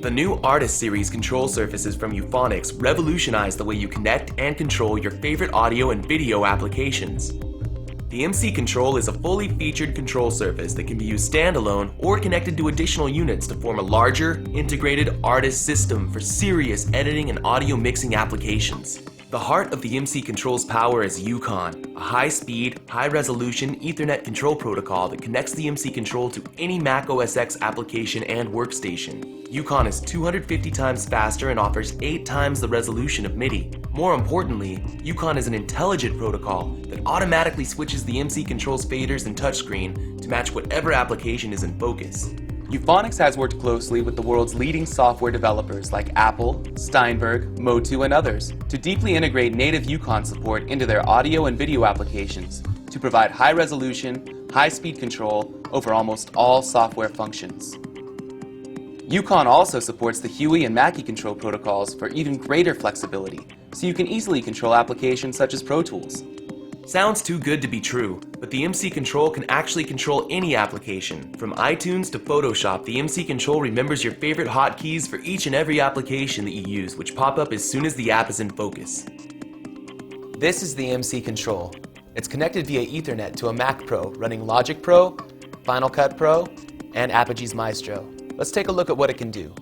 The new Artist Series control surfaces from Euphonix revolutionize the way you connect and control your favorite audio and video applications. The MC Control is a fully featured control surface that can be used standalone or connected to additional units to form a larger, integrated artist system for serious editing and audio mixing applications. The heart of the MC Control's power is EuCon, a high-speed, high-resolution Ethernet control protocol that connects the MC Control to any Mac OS X application and workstation. EuCon is 250 times faster and offers 8 times the resolution of MIDI. More importantly, EuCon is an intelligent protocol that automatically switches the MC Control's faders and touchscreen to match whatever application is in focus. Euphonix has worked closely with the world's leading software developers like Apple, Steinberg, MOTU, and others to deeply integrate native EuCon support into their audio and video applications to provide high-resolution, high-speed control over almost all software functions. EuCon also supports the HUI and Mackie control protocols for even greater flexibility, so you can easily control applications such as Pro Tools. Sounds too good to be true, but the MC Control can actually control any application. From iTunes to Photoshop, the MC Control remembers your favorite hotkeys for each and every application that you use, which pop up as soon as the app is in focus. This is the MC Control. It's connected via Ethernet to a Mac Pro running Logic Pro, Final Cut Pro, and Apogee's Maestro. Let's take a look at what it can do.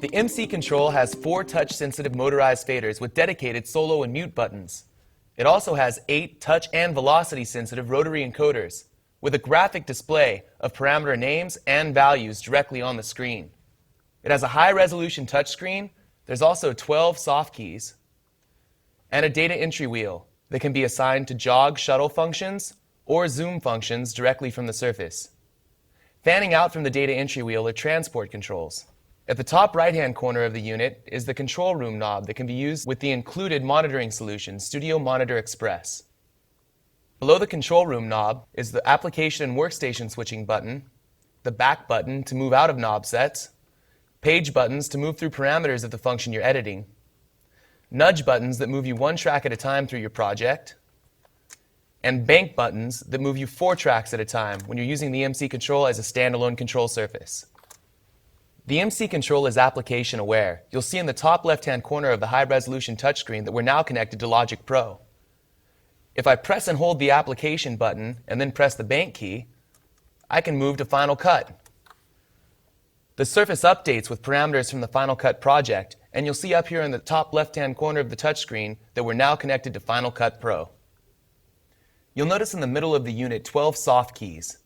The MC Control has 4 touch-sensitive motorized faders with dedicated solo and mute buttons. It also has 8 touch and velocity-sensitive rotary encoders with a graphic display of parameter names and values directly on the screen. It has a high-resolution touchscreen. There's also 12 soft keys and a data entry wheel that can be assigned to jog shuttle functions or zoom functions directly from the surface. Fanning out from the data entry wheel are transport controls. At the top right-hand corner of the unit is the control room knob that can be used with the included monitoring solution, Studio Monitor Express. Below the control room knob is the application and workstation switching button, the back button to move out of knob sets, page buttons to move through parameters of the function you're editing, nudge buttons that move you 1 track at a time through your project, and bank buttons that move you 4 tracks at a time when you're using the MC Control as a standalone control surface. The MC Control is application aware. You'll see in the top left-hand corner of the high-resolution touchscreen that we're now connected to Logic Pro. If I press and hold the application button and then press the bank key, I can move to Final Cut. The surface updates with parameters from the Final Cut project, and you'll see up here in the top left-hand corner of the touchscreen that we're now connected to Final Cut Pro. You'll notice in the middle of the unit 12 soft keys.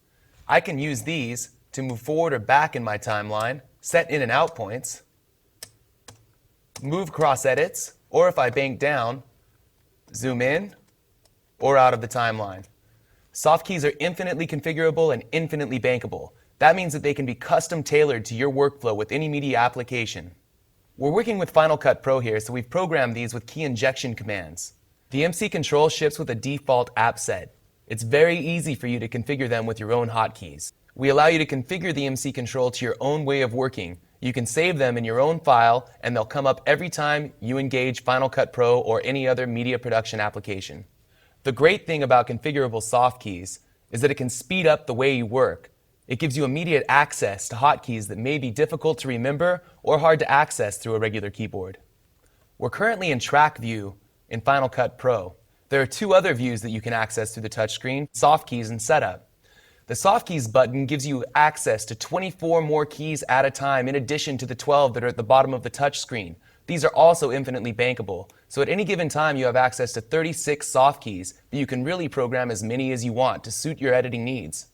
I can use these to move forward or back in my timeline, set in and out points, move cross edits, or if I bank down, zoom in or out of the timeline. Soft keys are infinitely configurable and infinitely bankable. That means that they can be custom tailored to your workflow with any media application. We're working with Final Cut Pro here, so we've programmed these with key injection commands. The MC Control ships with a default app set. It's very easy for you to configure them with your own hotkeys. We allow you to configure the MC Control to your own way of working. You can save them in your own file, and they'll come up every time you engage Final Cut Pro or any other media production application. The great thing about configurable soft keys is that it can speed up the way you work. It gives you immediate access to hotkeys that may be difficult to remember or hard to access through a regular keyboard. We're currently in Track View in Final Cut Pro. There are 2 other views that you can access through the touchscreen, Soft Keys and Setup. The Soft Keys button gives you access to 24 more keys at a time in addition to the 12 that are at the bottom of the touchscreen. These are also infinitely bankable, so at any given time you have access to 36 soft keys that you can really program as many as you want to suit your editing needs.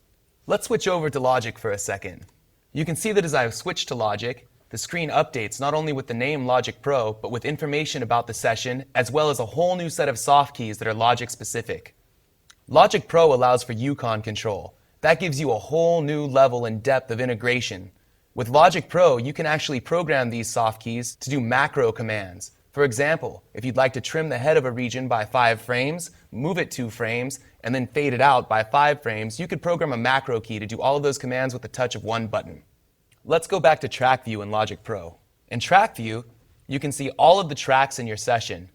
Let's switch over to Logic for a second. You can see that as I switch to Logic, the screen updates not only with the name Logic Pro, but with information about the session, as well as a whole new set of soft keys that are Logic specific. Logic Pro allows for EuCon control. That gives you a whole new level and depth of integration. With Logic Pro, you can actually program these soft keys to do macro commands. For example, if you'd like to trim the head of a region by 5 frames, move it 2 frames, and then fade it out by 5 frames, you could program a macro key to do all of those commands with the touch of 1 button. Let's go back to Track View in Logic Pro. In Track View, you can see all of the tracks in your session.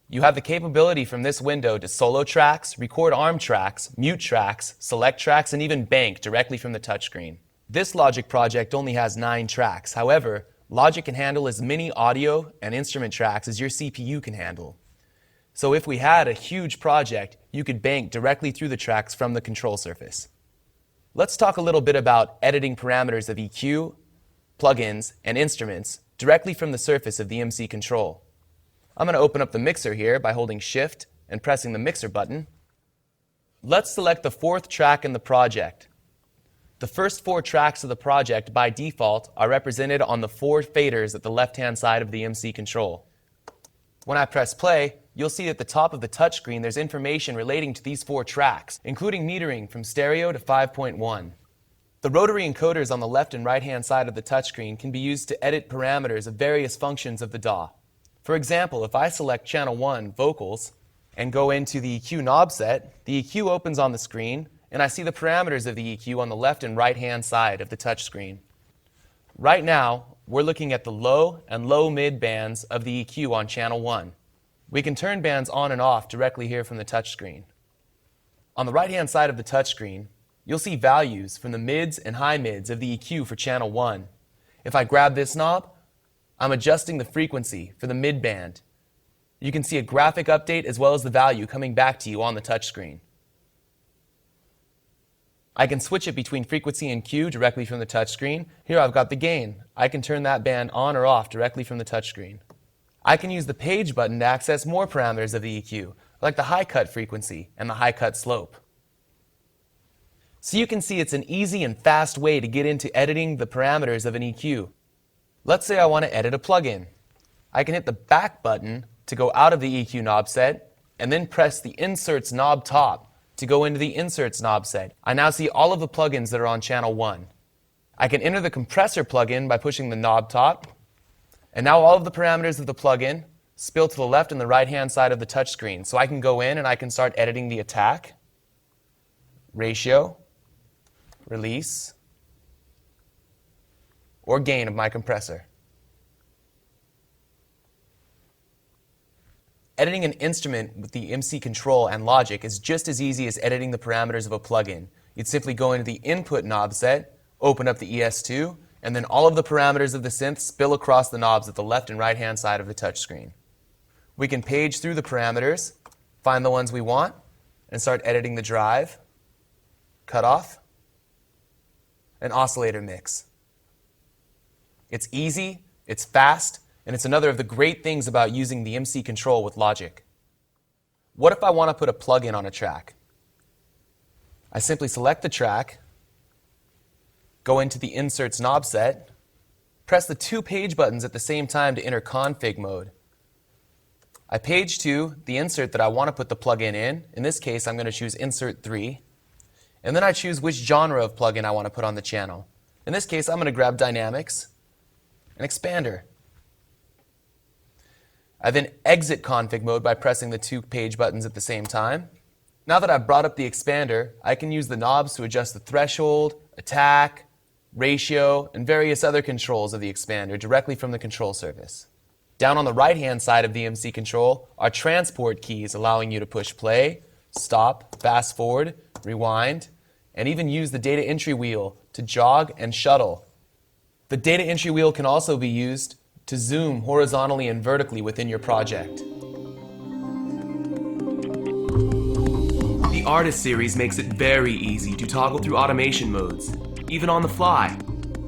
You have the capability from this window to solo tracks, record arm tracks, mute tracks, select tracks, and even bank directly from the touchscreen. This Logic project only has 9 tracks. However, Logic can handle as many audio and instrument tracks as your CPU can handle. So if we had a huge project, you could bank directly through the tracks from the control surface. Let's talk a little bit about editing parameters of EQ, plugins, and instruments directly from the surface of the MC control. I'm going to open up the mixer here by holding Shift and pressing the mixer button. Let's select the fourth track in the project. The first 4 tracks of the project by default are represented on the 4 faders at the left-hand side of the MC control. When I press play, you'll see at the top of the touchscreen there's information relating to these 4 tracks, including metering from stereo to 5.1. The rotary encoders on the left and right-hand side of the touchscreen can be used to edit parameters of various functions of the DAW. For example, if I select channel 1, vocals, and go into the EQ knob set, the EQ opens on the screen, and I see the parameters of the EQ on the left and right-hand side of the touchscreen. Right now, we're looking at the low and low-mid bands of the EQ on channel 1. We can turn bands on and off directly here from the touchscreen. On the right-hand side of the touchscreen, you'll see values from the mids and high mids of the EQ for channel 1. If I grab this knob, I'm adjusting the frequency for the mid band. You can see a graphic update as well as the value coming back to you on the touchscreen. I can switch it between frequency and Q directly from the touchscreen. Here I've got the gain. I can turn that band on or off directly from the touchscreen. I can use the page button to access more parameters of the EQ, like the high cut frequency and the high cut slope. So you can see it's an easy and fast way to get into editing the parameters of an EQ. Let's say I want to edit a plugin. I can hit the back button to go out of the EQ knob set, and then press the Inserts knob top to go into the Inserts knob set. I now see all of the plugins that are on channel 1. I can enter the compressor plugin by pushing the knob top, and now all of the parameters of the plugin spill to the left and the right-hand side of the touchscreen. So I can go in and I can start editing the attack, ratio, release, or gain of my compressor. Editing an instrument with the MC control and logic is just as easy as editing the parameters of a plugin. You'd simply go into the input knob set, open up the ES2, and then all of the parameters of the synth spill across the knobs at the left and right hand side of the touchscreen. We can page through the parameters, find the ones we want, and start editing the drive, cutoff, and oscillator mix. It's easy, it's fast, and it's another of the great things about using the MC control with Logic. What if I want to put a plugin on a track? I simply select the track, go into the Inserts knob set, press the 2 page buttons at the same time to enter config mode. I page to the insert that I want to put the plugin in. In this case, I'm going to choose Insert 3. And then I choose which genre of plugin I want to put on the channel. In this case, I'm going to grab Dynamics and Expander. I then exit config mode by pressing the 2 page buttons at the same time. Now that I've brought up the expander, I can use the knobs to adjust the threshold, attack, ratio, and various other controls of the expander directly from the control surface. Down on the right-hand side of the MC control are transport keys allowing you to push play, stop, fast forward, rewind, and even use the data entry wheel to jog and shuttle. The data entry wheel can also be used to zoom horizontally and vertically within your project. The Artist series makes it very easy to toggle through automation modes, even on the fly.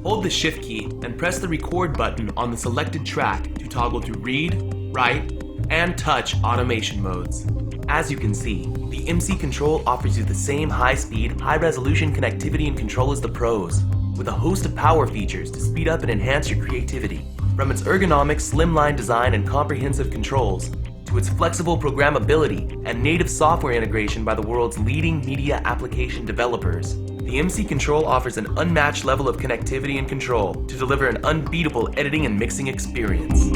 Hold the Shift key and press the Record button on the selected track to toggle through read, write, and touch automation modes. As you can see, the MC control offers you the same high-speed, high-resolution connectivity and control as the Pros, with a host of power features to speed up and enhance your creativity. From its ergonomic, slimline design and comprehensive controls, to its flexible programmability and native software integration by the world's leading media application developers, the MC control offers an unmatched level of connectivity and control to deliver an unbeatable editing and mixing experience.